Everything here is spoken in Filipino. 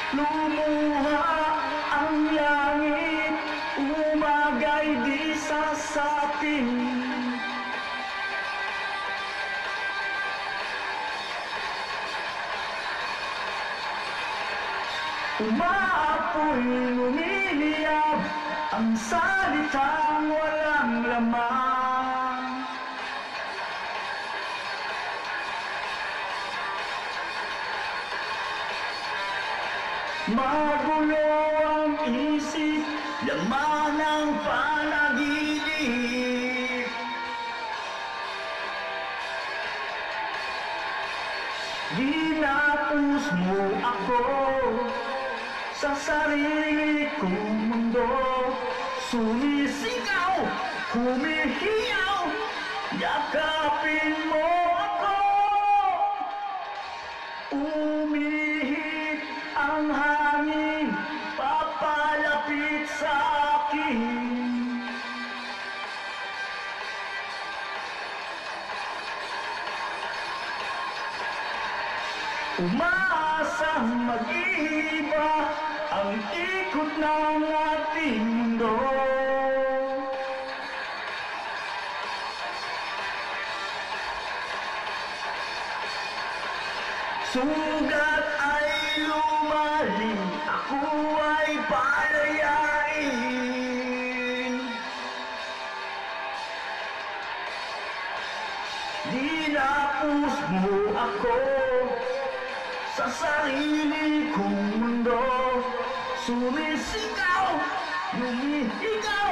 Lumuha ang langit, umagay di sasapin. Umaapoy, lumiliyab ang salitang walang laman. Magulo ang isip, laman ng panaginip. Ginapos mo ako sa sarili kong mundo. Sumisigaw, humihiyaw, yakapin mo ako. Umihip ang hangin, papalapit sa akin. Umaasang mag-iiba ang ikot ng ating mundo. Sugat ay lumalim, ako ay palayain. Dinapos mo ako sa sarili kong mundo. Sumisigaw, humihigaw,